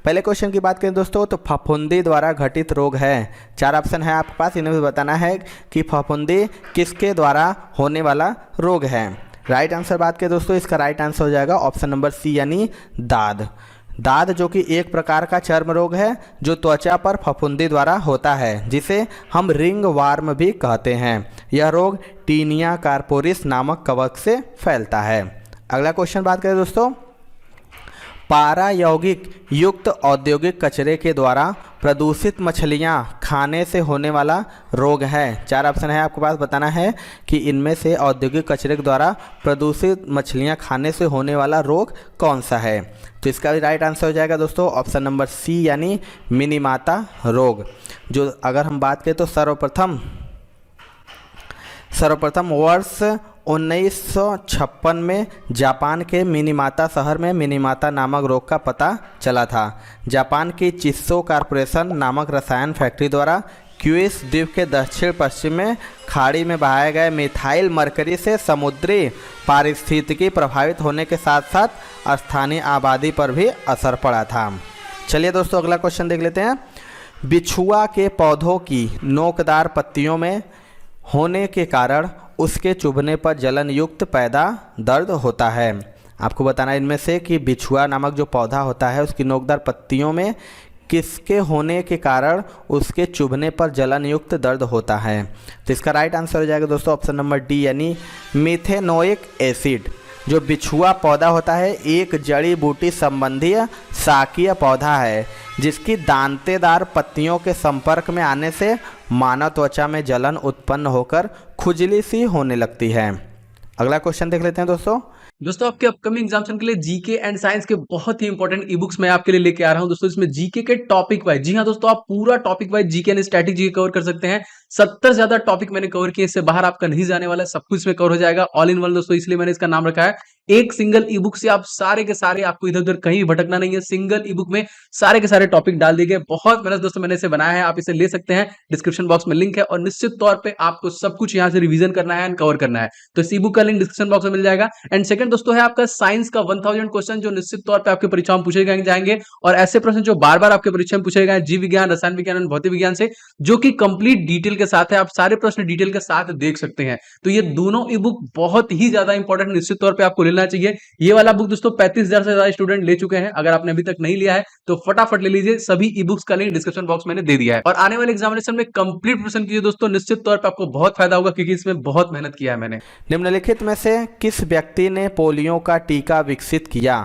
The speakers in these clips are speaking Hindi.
पहले क्वेश्चन की बात करें दोस्तों तो फफूंदी द्वारा घटित रोग है। 4 ऑप्शन है आपके पास, इन्हें भी बताना है कि फफूंदी किसके द्वारा होने वाला रोग है। राइट आंसर बात करें दोस्तों, इसका राइट आंसर हो जाएगा ऑप्शन नंबर सी यानी दाद। दाद जो कि एक प्रकार का चर्म रोग है जो त्वचा पर फफूंदी द्वारा होता है, जिसे हम रिंग वार्म भी कहते हैं। यह रोग टीनिया कार्पोरिस नामक कवक से फैलता है। अगला क्वेश्चन बात करें दोस्तों, पारा यौगिक युक्त औद्योगिक कचरे के द्वारा प्रदूषित मछलियां खाने से होने वाला रोग है। 4 ऑप्शन है आपके पास, बताना है कि इनमें से औद्योगिक कचरे के द्वारा प्रदूषित मछलियां खाने से होने वाला रोग कौन सा है। तो इसका भी राइट आंसर हो जाएगा दोस्तों ऑप्शन नंबर सी यानी मिनीमाता रोग। जो अगर हम बात करें तो सर्वप्रथम वर्ष 1956 में जापान के मिनीमाता शहर में मिनीमाता नामक रोग का पता चला था। जापान की चिस्सो कॉर्पोरेशन नामक रसायन फैक्ट्री द्वारा क्यूइस द्वीप के दक्षिण पश्चिम में खाड़ी में बहाए गए मिथाइल मरकरी से समुद्री पारिस्थितिकी प्रभावित होने के साथ साथ स्थानीय आबादी पर भी असर पड़ा था। चलिए दोस्तों अगला क्वेश्चन देख लेते हैं। बिछुआ के पौधों की नोकदार पत्तियों में होने के कारण उसके चुभने पर जलन युक्त पैदा दर्द होता है। आपको बताना इनमें से कि बिछुआ नामक जो पौधा होता है उसकी नोकदार पत्तियों में किसके होने के कारण उसके चुभने पर जलन युक्त दर्द होता है। तो इसका राइट आंसर हो जाएगा दोस्तों ऑप्शन नंबर डी यानी मिथेनोइक एसिड। जो बिछुआ पौधा होता है एक जड़ी बूटी संबंधी शाकीय पौधा है जिसकी दांतेदार पत्तियों के संपर्क में आने से मानव त्वचा में जलन उत्पन्न होकर खुजली सी होने लगती है। अगला क्वेश्चन देख लेते हैं दोस्तों आपके अपकमिंग एग्जामिनेशन के लिए जीके एंड साइंस के बहुत ही इंपॉर्टेंट ई बुक्स मैं आपके लिए लेके आ रहा हूं दोस्तों। इसमें जीके के टॉपिक वाइज, जी हां दोस्तों, आप पूरा topic wise GK and static GK cover कर सकते हैं। 70 ज्यादा टॉपिक मैंने कवर किए, इससे बाहर आपका नहीं जाने वाला है, सब कुछ इसमें कवर हो जाएगा ऑल इन वन दोस्तों, इसलिए मैंने इसका नाम रखा है। एक सिंगल ई बुक से आप सारे के सारे, आपको इधर उधर कहीं भटकना नहीं है, सिंगल ई बुक में सारे के सारे टॉपिक डाल दिए गए। बहुत मेहनत दोस्तों मैंने इसे बनाया है, आप इसे ले सकते हैं, डिस्क्रिप्शन बॉक्स में लिंक है और निश्चित तौर पे आपको सब कुछ यहां से रिवीजन करना है एंड कवर करना है। तो इस ई बुक का लिंक डिस्क्रिप्शन बॉक्स में मिल जाएगा। एंड सेकंड दोस्तों है आपका साइंस का 1000 क्वेश्चन जो निश्चित तौर पे आपके परीक्षा में पूछे जाएंगे और ऐसे प्रश्न जो बार बार आपके परीक्षा में पूछे गए जीव विज्ञान, रसायन विज्ञान और भौतिक विज्ञान से, जो कि कंप्लीट डिटेल के साथ है, आप सारे प्रश्न डिटेल के साथ देख सकते हैं। तो ये दोनों ई बुक बहुत ही ज्यादा इंपॉर्टेंट, निश्चित तौर पे आपको लेना चाहिए। ये वाला बुक दोस्तों 35,000 से ज्यादा स्टूडेंट ले चुके हैं। अगर आपने अभी तक नहीं लिया है तो फटाफट ले लीजिए, सभी ई बुक्स का लिंक डिस्क्रिप्शन बॉक्स मैंने दे दिया है। और आने वाले एग्जामिनेशन में कंप्लीट प्रिपरेशन कीजिए दोस्तों, निश्चित तौर पे आपको बहुत फायदा होगा क्योंकि इसमें बहुत मेहनत किया है मैंने। निम्नलिखित में से किस व्यक्ति ने पोलियो का टीका विकसित किया।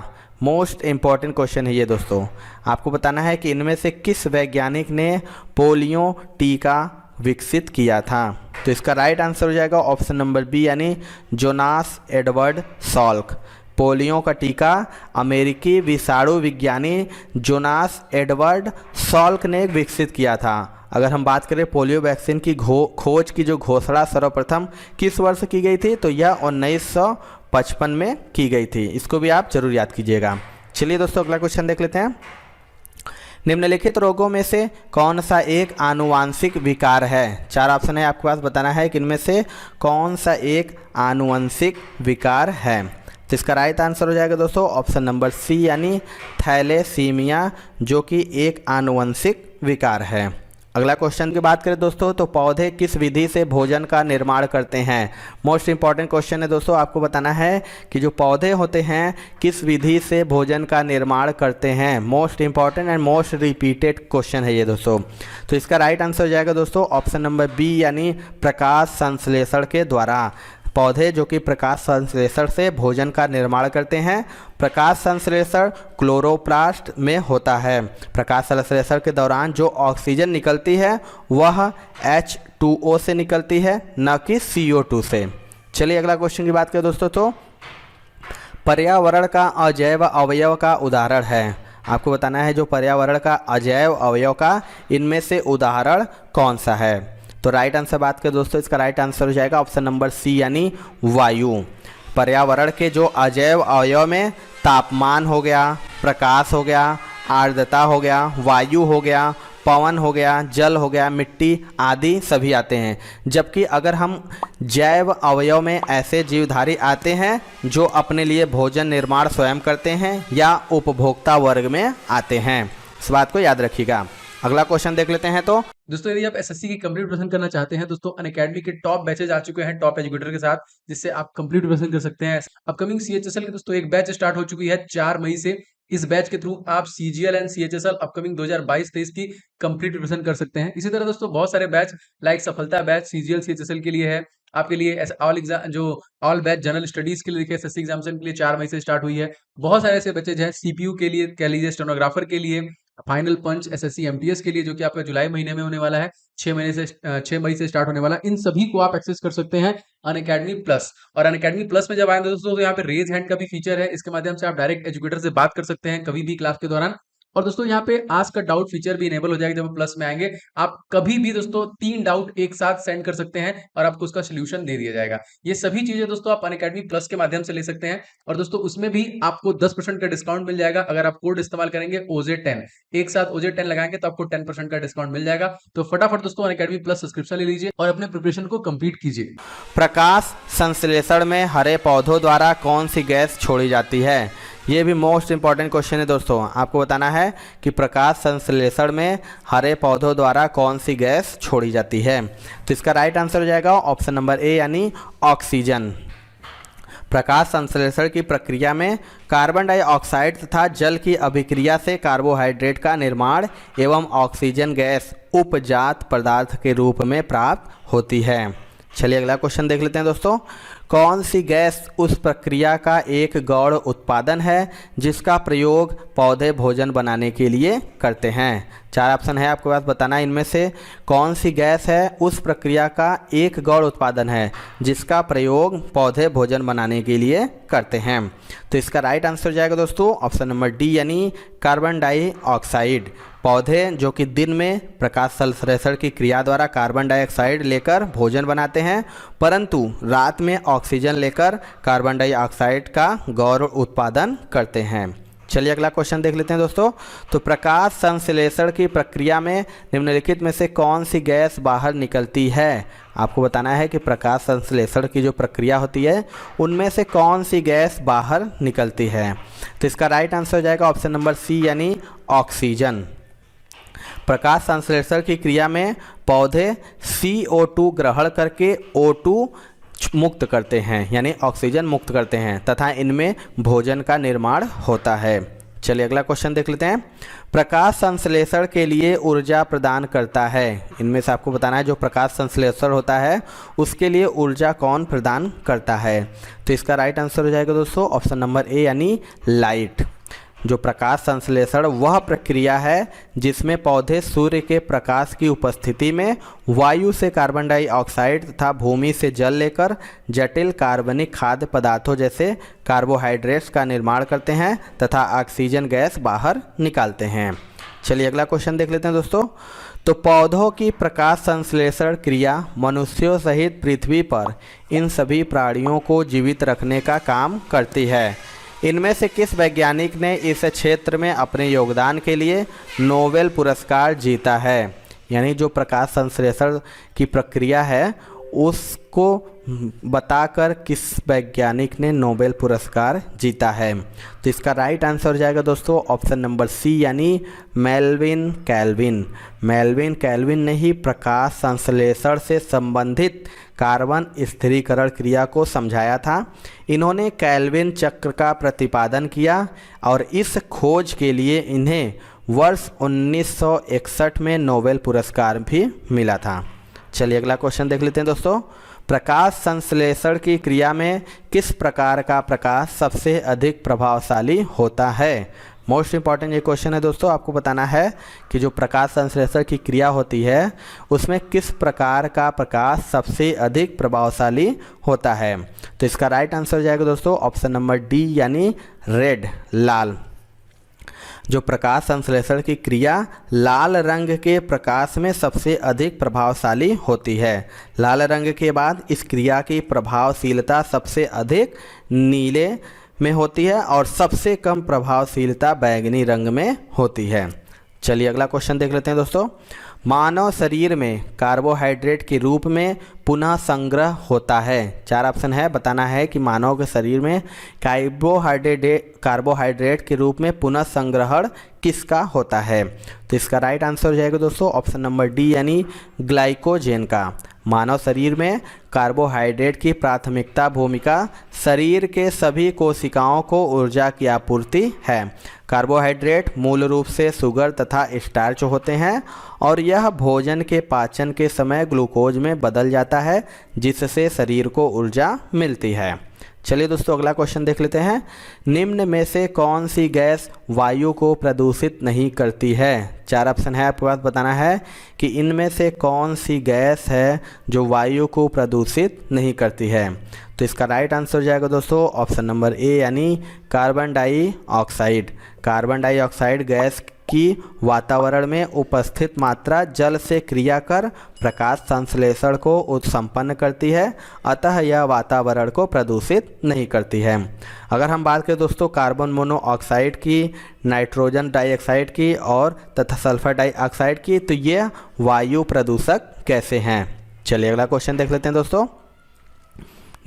मोस्ट इंपॉर्टेंट क्वेश्चन है ये दोस्तों, आपको बताना है कि इनमें से किस वैज्ञानिक ने पोलियो टीका विकसित किया था। तो इसका राइट आंसर हो जाएगा ऑप्शन नंबर बी यानी जोनास एडवर्ड सॉल्क। पोलियो का टीका अमेरिकी विषाणु विज्ञानी जोनास एडवर्ड सॉल्क ने विकसित किया था। अगर हम बात करें पोलियो वैक्सीन की खोज की जो घोषणा सर्वप्रथम किस वर्ष की गई थी, तो यह 1955 में की गई थी। इसको भी आप जरूर याद कीजिएगा। चलिए दोस्तों अगला क्वेश्चन देख लेते हैं। निम्नलिखित रोगों में से कौन सा एक आनुवांशिक विकार है। 4 ऑप्शन है आपके पास, बताना है कि इनमें से कौन सा एक आनुवंशिक विकार है। तो इसका राइट आंसर हो जाएगा दोस्तों ऑप्शन नंबर सी यानी थैलेसीमिया, जो कि एक आनुवंशिक विकार है। अगला क्वेश्चन की बात करें दोस्तों तो पौधे किस विधि से भोजन का निर्माण करते हैं। मोस्ट इंपॉर्टेंट क्वेश्चन है दोस्तों, आपको बताना है कि जो पौधे होते हैं किस विधि से भोजन का निर्माण करते हैं। Most important and most repeated question है ये दोस्तों। तो इसका राइट आंसर हो जाएगा दोस्तों ऑप्शन नंबर बी यानी प्रकाश संश्लेषण के द्वारा। पौधे जो कि प्रकाश संश्लेषण से भोजन का निर्माण करते हैं। प्रकाश संश्लेषण क्लोरोप्लास्ट में होता है। प्रकाश संश्लेषण के दौरान जो ऑक्सीजन निकलती है वह H2O से निकलती है, न कि CO2 से। चलिए अगला क्वेश्चन की बात करें दोस्तों तो पर्यावरण का अजैव अवयव का उदाहरण है। आपको बताना है जो पर्यावरण का अजैव अवयव का इनमें से उदाहरण कौन सा है। तो राइट आंसर बात करें दोस्तों, इसका राइट आंसर हो जाएगा ऑप्शन नंबर सी यानी वायु। पर्यावरण के जो अजैव अवयव में तापमान हो गया, प्रकाश हो गया, आर्द्रता हो गया, वायु हो गया, पवन हो गया, जल हो गया, मिट्टी आदि सभी आते हैं। जबकि अगर हम जैव अवयव में ऐसे जीवधारी आते हैं जो अपने लिए भोजन निर्माण स्वयं करते हैं या उपभोक्ता वर्ग में आते हैं। इस बात को याद रखिएगा। अगला क्वेश्चन देख लेते हैं। तो दोस्तों यदि आप एसएससी की कंप्लीट प्रिपरेशन करना चाहते हैं दोस्तों, अनअकैडमी के टॉप बैचेज आ चुके हैं टॉप एजुकेटर के साथ, जिससे आप कंप्लीट प्रिपरेशन कर सकते हैं। अपकमिंग सीएचएसएल के दोस्तों एक बैच स्टार्ट हो चुकी है 4 मई से। इस बैच के थ्रू आप सीजीएल एंड सीएचएसएल अपकमिंग 2022-23 की कंप्लीट प्रिपरेशन कर सकते हैं। इसी तरह दोस्तों बहुत सारे बैच लाइक सफलता बैच सीजीएल सीएचएसएल के लिए है, आपके लिए ऑल एग्जाम जो ऑल बैच जनरल स्टडीज के लिए देखिए एसएससी एग्जामिनेशन के लिए 4 मई से स्टार्ट हुई है। बहुत सारे ऐसे बैचेज हैं सीपीयू के लिए, कह लीजिए स्टेनोग्राफर के लिए, फाइनल पंच एसएससी एमटीएस के लिए जो कि आपका जुलाई महीने में होने वाला है, 6 मई से स्टार्ट होने वाला। इन सभी को आप एक्सेस कर सकते हैं अनअकैडमी प्लस। और अनअकैडमी प्लस में जब आएंगे दोस्तों तो यहाँ पे रेज हैंड का भी फीचर है, इसके माध्यम से आप डायरेक्ट एजुकेटर से बात कर सकते हैं कभी भी क्लास के दौरान। और दोस्तों यहाँ पे आस्क का डाउट फीचर भी इनेबल हो जाएगा जब प्लस में आएंगे। आप कभी भी दोस्तों 3 डाउट एक साथ सेंड कर सकते हैं और आपको उसका सोल्यूशन दे दिया जाएगा। ये सभी चीजें दोस्तों आप अनअकैडमी प्लस के माध्यम से ले सकते हैं। और दोस्तों उसमें भी आपको 10% का डिस्काउंट मिल जाएगा अगर आप कोड इस्तेमाल करेंगे OJ10। एक साथ OJ10 लगाएंगे तो आपको 10% का डिस्काउंट मिल जाएगा। तो फटाफट दोस्तों अनअकैडमी प्लस सब्सक्रिप्शन ले लीजिए और अपने प्रिपरेशन को कंप्लीट कीजिए। प्रकाश संश्लेषण में हरे पौधों द्वारा कौन सी गैस छोड़ी जाती है? ये भी मोस्ट इंपॉर्टेंट क्वेश्चन है दोस्तों। आपको बताना है कि प्रकाश संश्लेषण में हरे पौधों द्वारा कौन सी गैस छोड़ी जाती है। तो इसका राइट आंसर हो जाएगा ऑप्शन नंबर ए यानी ऑक्सीजन। प्रकाश संश्लेषण की प्रक्रिया में कार्बन डाइऑक्साइड तथा जल की अभिक्रिया से कार्बोहाइड्रेट का निर्माण एवं ऑक्सीजन गैस उपजात पदार्थ के रूप में प्राप्त होती है। चलिए अगला क्वेश्चन देख लेते हैं दोस्तों। कौन सी गैस उस प्रक्रिया का एक गौण उत्पादन है जिसका प्रयोग पौधे भोजन बनाने के लिए करते हैं? 4 ऑप्शन है आपके पास, बताना इनमें से कौन सी गैस है उस प्रक्रिया का एक गौण उत्पादन है जिसका प्रयोग पौधे भोजन बनाने के लिए करते हैं। तो इसका राइट आंसर हो जाएगा दोस्तों ऑप्शन नंबर डी यानी कार्बन डाइऑक्साइड। पौधे जो कि दिन में प्रकाश संश्लेषण की क्रिया द्वारा कार्बन डाइऑक्साइड लेकर भोजन बनाते हैं, परंतु रात में ऑक्सीजन लेकर कार्बन डाइऑक्साइड का गौण उत्पादन करते हैं। चलिए अगला क्वेश्चन देख लेते हैं दोस्तों। तो प्रकाश संश्लेषण की प्रक्रिया में निम्नलिखित में से कौन सी गैस बाहर निकलती है? आपको बताना है कि प्रकाश संश्लेषण की जो प्रक्रिया होती है उनमें से कौन सी गैस बाहर निकलती है। तो इसका राइट आंसर हो जाएगा ऑप्शन नंबर सी यानी ऑक्सीजन। प्रकाश संश्लेषण की क्रिया में पौधे CO2 ग्रहण करके O2 मुक्त करते हैं यानी ऑक्सीजन मुक्त करते हैं तथा इनमें भोजन का निर्माण होता है। चलिए अगला क्वेश्चन देख लेते हैं। प्रकाश संश्लेषण के लिए ऊर्जा प्रदान करता है, इनमें से आपको बताना है जो प्रकाश संश्लेषण होता है उसके लिए ऊर्जा कौन प्रदान करता है। तो इसका राइट आंसर हो जाएगा दोस्तों ऑप्शन नंबर ए यानी लाइट। जो प्रकाश संश्लेषण वह प्रक्रिया है जिसमें पौधे सूर्य के प्रकाश की उपस्थिति में वायु से कार्बन डाइऑक्साइड तथा भूमि से जल लेकर जटिल कार्बनिक खाद्य पदार्थों जैसे कार्बोहाइड्रेट्स का निर्माण करते हैं तथा ऑक्सीजन गैस बाहर निकालते हैं। चलिए अगला क्वेश्चन देख लेते हैं दोस्तों। तो पौधों की प्रकाश संश्लेषण क्रिया मनुष्यों सहित पृथ्वी पर इन सभी प्राणियों को जीवित रखने का काम करती है। इनमें से किस वैज्ञानिक ने इस क्षेत्र में अपने योगदान के लिए नोबेल पुरस्कार जीता है? यानी जो प्रकाश संश्लेषण की प्रक्रिया है उसको बताकर किस वैज्ञानिक ने नोबेल पुरस्कार जीता है। तो इसका राइट आंसर हो जाएगा दोस्तों ऑप्शन नंबर सी यानी मेल्विन कैल्विन। मेल्विन कैल्विन ने ही प्रकाश संश्लेषण से संबंधित कार्बन स्थिरीकरण क्रिया को समझाया था। इन्होंने कैल्विन चक्र का प्रतिपादन किया और इस खोज के लिए इन्हें वर्ष 1961 में नोबेल पुरस्कार भी मिला था। चलिए अगला क्वेश्चन देख लेते हैं दोस्तों। प्रकाश संश्लेषण की क्रिया में किस प्रकार का प्रकाश सबसे अधिक प्रभावशाली होता है? मोस्ट इंपॉर्टेंट ये क्वेश्चन है दोस्तों। आपको बताना है कि जो प्रकाश संश्लेषण की क्रिया होती है उसमें किस प्रकार का प्रकाश सबसे अधिक प्रभावशाली होता है। तो इसका राइट आंसर हो जाएगा दोस्तों ऑप्शन नंबर डी यानी रेड, लाल। जो प्रकाश संश्लेषण की क्रिया लाल रंग के प्रकाश में सबसे अधिक प्रभावशाली होती है। लाल रंग के बाद इस क्रिया की प्रभावशीलता सबसे अधिक नीले में होती है और सबसे कम प्रभावशीलता बैंगनी रंग में होती है। चलिए अगला क्वेश्चन देख लेते हैं दोस्तों। मानव शरीर में कार्बोहाइड्रेट के रूप में पुनः संग्रह होता है। 4 ऑप्शन है, बताना है कि मानव के शरीर में कार्बोहाइड्रेट के रूप में पुनः संग्रहण किसका होता है। तो इसका राइट आंसर हो जाएगा दोस्तों ऑप्शन नंबर डी यानी ग्लाइकोजेन का। मानव शरीर में कार्बोहाइड्रेट की प्राथमिकता भूमिका शरीर के सभी कोशिकाओं को ऊर्जा की आपूर्ति है। कार्बोहाइड्रेट मूल रूप से शुगर तथा स्टार्च होते हैं और यह भोजन के पाचन के समय ग्लूकोज में बदल जाता है, जिससे शरीर को ऊर्जा मिलती है। चलिए दोस्तों अगला क्वेश्चन देख लेते हैं। निम्न में से कौन सी गैस वायु को प्रदूषित नहीं करती है। 4 ऑप्शन है, आपके पास बताना है कि इनमें से कौन सी गैस है जो वायु को प्रदूषित नहीं करती है। तो इसका राइट आंसर हो जाएगा दोस्तों ऑप्शन नंबर ए यानी carbon dioxide. Carbon dioxide gas की वातावरण में उपस्थित मात्रा जल से क्रिया कर प्रकाश संश्लेषण को उत्संपन्न करती है, अतः यह वातावरण को प्रदूषित नहीं करती है। अगर हम बात करें दोस्तों कार्बन मोनोऑक्साइड की, नाइट्रोजन डाइऑक्साइड की और तथा सल्फर डाइऑक्साइड की, तो ये वायु प्रदूषक कैसे हैं। चलिए अगला क्वेश्चन देख लेते हैं दोस्तों।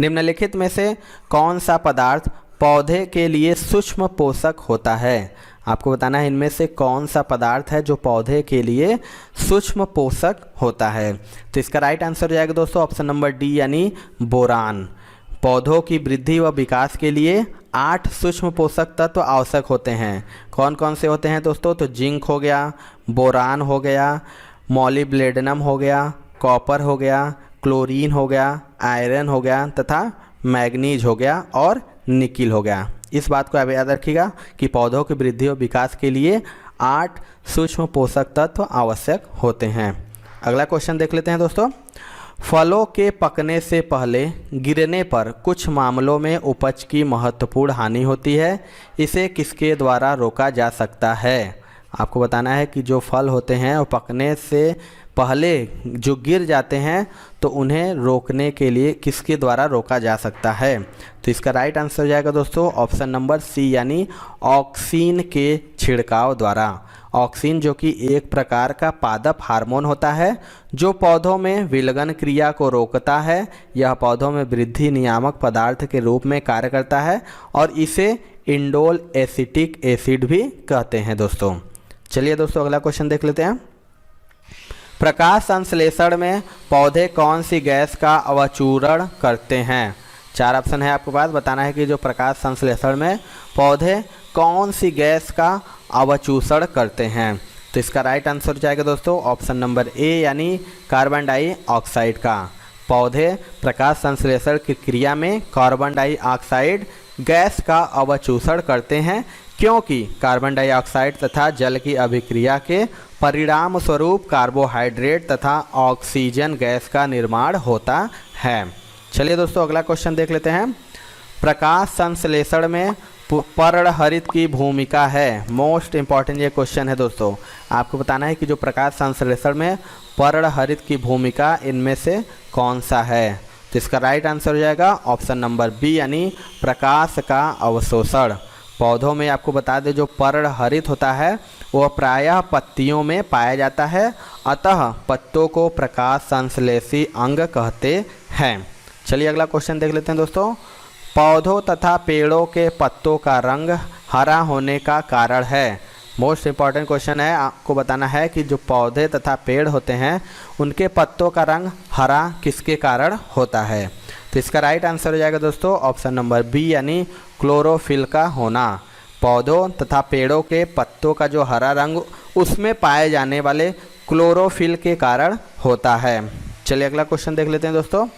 निम्नलिखित में से कौन सा पदार्थ पौधे के लिए सूक्ष्म पोषक होता है। आपको बताना है इनमें से कौन सा पदार्थ है जो पौधे के लिए सूक्ष्म पोषक होता है। तो इसका राइट आंसर हो जाएगा दोस्तों ऑप्शन नंबर डी यानी बोरान। पौधों की वृद्धि व विकास के लिए 8 सूक्ष्म पोषक तत्व आवश्यक होते हैं। कौन कौन से होते हैं दोस्तों, तो जिंक हो गया, बोरान हो गया, मॉलिब्डेनम हो गया, कॉपर हो गया, क्लोरीन हो गया, आयरन हो गया तथा मैग्नीज हो गया और निकिल हो गया। इस बात को आप याद रखिएगा कि पौधों की वृद्धि और विकास के लिए 8 सूक्ष्म पोषक तत्व आवश्यक होते हैं। अगला क्वेश्चन देख लेते हैं दोस्तों। फलों के पकने से पहले गिरने पर कुछ मामलों में उपज की महत्वपूर्ण हानि होती है, इसे किसके द्वारा रोका जा सकता है। आपको बताना है कि जो फल होते हैं वो पकने से पहले जो गिर जाते हैं तो उन्हें रोकने के लिए किसके द्वारा रोका जा सकता है। तो इसका राइट आंसर हो जाएगा दोस्तों ऑप्शन नंबर सी यानी ऑक्सीन के छिड़काव द्वारा। ऑक्सीन जो कि एक प्रकार का पादप हार्मोन होता है जो पौधों में विलगन क्रिया को रोकता है। यह पौधों में वृद्धि नियामक पदार्थ के रूप में कार्य करता है और इसे इंडोल एसिटिक एसिड भी कहते हैं दोस्तों। चलिए दोस्तों अगला क्वेश्चन देख लेते हैं। प्रकाश संश्लेषण में पौधे कौन सी गैस का अवचूरण करते हैं। 4 ऑप्शन है, आपके पास बताना है कि जो प्रकाश संश्लेषण में पौधे कौन सी गैस का अवचूषण करते हैं। तो इसका राइट आंसर हो जाएगा दोस्तों ऑप्शन नंबर ए यानी कार्बन डाइऑक्साइड का। पौधे प्रकाश संश्लेषण की क्रिया में कार्बन डाइऑक्साइड गैस का अवचूषण करते हैं, क्योंकि कार्बन डाइऑक्साइड तथा जल की अभिक्रिया के परिणाम स्वरूप कार्बोहाइड्रेट तथा ऑक्सीजन गैस का निर्माण होता है। चलिए दोस्तों अगला क्वेश्चन देख लेते हैं। प्रकाश संश्लेषण में पर्णहरित की भूमिका है। मोस्ट इंपॉर्टेंट ये क्वेश्चन है दोस्तों। आपको बताना है कि जो प्रकाश संश्लेषण में पर्णहरित की भूमिका इनमें से कौन सा है। तो इसका राइट आंसर हो जाएगा ऑप्शन नंबर बी यानी प्रकाश का अवशोषण। पौधों में आपको बता दें जो पर्णहरित होता है वह प्रायः पत्तियों में पाया जाता है, अतः पत्तों को प्रकाश संश्लेषी अंग कहते हैं। चलिए अगला क्वेश्चन देख लेते हैं दोस्तों। पौधों तथा पेड़ों के पत्तों का रंग हरा होने का कारण है। मोस्ट इम्पॉर्टेंट क्वेश्चन है। आपको बताना है कि जो पौधे तथा पेड़ होते हैं उनके पत्तों का रंग हरा किसके कारण होता है। तो इसका राइट आंसर हो जाएगा दोस्तों ऑप्शन नंबर बी यानी क्लोरोफिल का होना। पौधों तथा पेड़ों के पत्तों का जो हरा रंग उसमें पाए जाने वाले क्लोरोफिल के कारण होता है। चलिए अगला क्वेश्चन देख लेते हैं दोस्तों।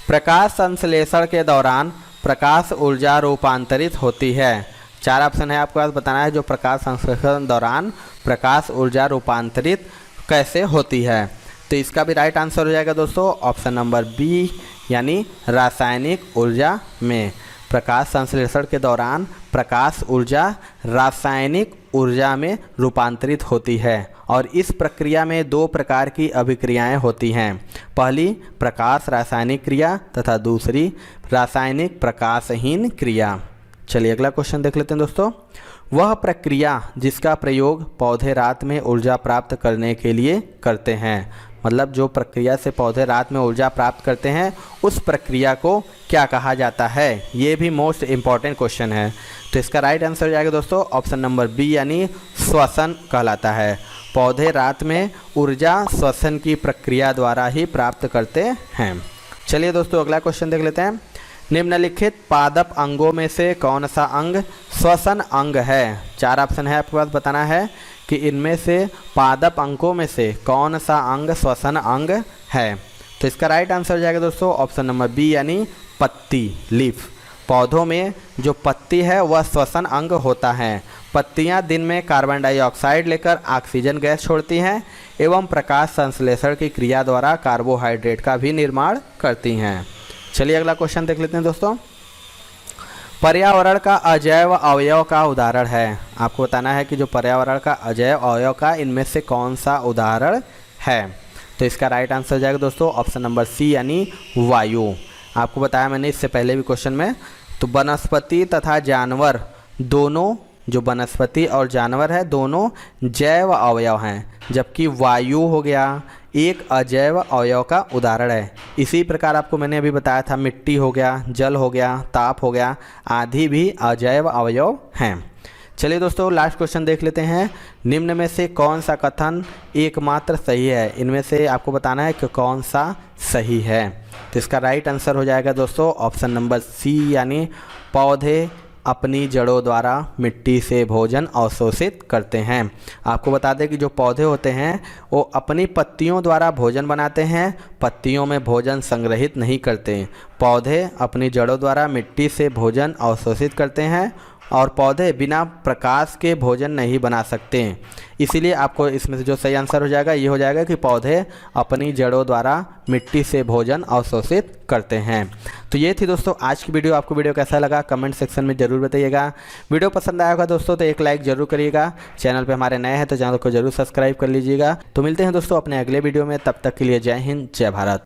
प्रकाश संश्लेषण के दौरान प्रकाश ऊर्जा रूपांतरित होती है। 4 ऑप्शन है, आपके पास बताना है जो प्रकाश संश्लेषण के दौरान प्रकाश ऊर्जा रूपांतरित कैसे होती है। तो इसका भी राइट आंसर हो जाएगा दोस्तों ऑप्शन नंबर बी यानी रासायनिक ऊर्जा में। प्रकाश संश्लेषण के दौरान प्रकाश ऊर्जा रासायनिक ऊर्जा में रूपांतरित होती है और इस प्रक्रिया में 2 प्रकार की अभिक्रियाएं होती हैं। पहली प्रकाश रासायनिक क्रिया तथा दूसरी रासायनिक प्रकाशहीन क्रिया। चलिए अगला क्वेश्चन देख लेते हैं दोस्तों। वह प्रक्रिया जिसका प्रयोग पौधे रात में ऊर्जा प्राप्त करने के लिए करते हैं। मतलब जो प्रक्रिया से पौधे रात में ऊर्जा प्राप्त करते हैं उस प्रक्रिया को क्या कहा जाता है। ये भी मोस्ट इम्पॉर्टेंट क्वेश्चन है। तो इसका राइट आंसर हो जाएगा दोस्तों ऑप्शन नंबर बी यानी श्वसन कहलाता है। पौधे रात में ऊर्जा श्वसन की प्रक्रिया द्वारा ही प्राप्त करते हैं। चलिए दोस्तों अगला क्वेश्चन देख लेते हैं। निम्नलिखित पादप अंगों में से कौन सा अंग श्वसन अंग है। 4 ऑप्शन है आपके पास, बताना है कि इनमें से पादप अंगों में से कौन सा अंग श्वसन अंग है। तो इसका राइट आंसर हो जाएगा दोस्तों ऑप्शन नंबर बी यानी पत्ती, लीफ। पौधों में जो पत्ती है वह श्वसन अंग होता है। पत्तियां दिन में कार्बन डाइऑक्साइड लेकर ऑक्सीजन गैस छोड़ती हैं एवं प्रकाश संश्लेषण की क्रिया द्वारा कार्बोहाइड्रेट का भी निर्माण करती हैं। चलिए अगला क्वेश्चन देख लेते हैं दोस्तों। पर्यावरण का अजैव अवयव का उदाहरण है। आपको बताना है कि जो पर्यावरण का अजैव अवयव का इनमें से कौन सा उदाहरण है। तो इसका राइट आंसर हो जाएगा दोस्तों ऑप्शन नंबर सी यानी वायु। आपको बताया मैंने इससे पहले भी क्वेश्चन में। तो वनस्पति तथा जानवर दोनों, जो वनस्पति और जानवर है दोनों जैव अवयव हैं, जबकि वायु हो गया एक अजैव अवयव का उदाहरण है। इसी प्रकार आपको मैंने अभी बताया था मिट्टी हो गया, जल हो गया, ताप हो गया, आदि भी अजैव अवयव हैं। चलिए दोस्तों लास्ट क्वेश्चन देख लेते हैं। निम्न में से कौन सा कथन एकमात्र सही है। इनमें से आपको बताना है कि कौन सा सही है। तो इसका राइट आंसर हो जाएगा दोस्तों ऑप्शन नंबर सी यानी पौधे अपनी जड़ों द्वारा मिट्टी से भोजन अवशोषित करते हैं। आपको बता दें कि जो पौधे होते हैं वो अपनी पत्तियों द्वारा भोजन बनाते हैं, पत्तियों में भोजन संग्रहित नहीं करते। पौधे अपनी जड़ों द्वारा मिट्टी से भोजन अवशोषित करते हैं और पौधे बिना प्रकाश के भोजन नहीं बना सकते। इसीलिए आपको इसमें से जो सही आंसर हो जाएगा ये हो जाएगा कि पौधे अपनी जड़ों द्वारा मिट्टी से भोजन अवशोषित करते हैं। तो ये थी दोस्तों आज की वीडियो। आपको वीडियो कैसा लगा कमेंट सेक्शन में ज़रूर बताइएगा। वीडियो पसंद आया होगा दोस्तों तो एक लाइक ज़रूर करिएगा। चैनल पे हमारे नए हैं तो चैनल को ज़रूर सब्सक्राइब कर लीजिएगा। तो मिलते हैं दोस्तों अपने अगले वीडियो में, तब तक के लिए जय हिंद, जय भारत।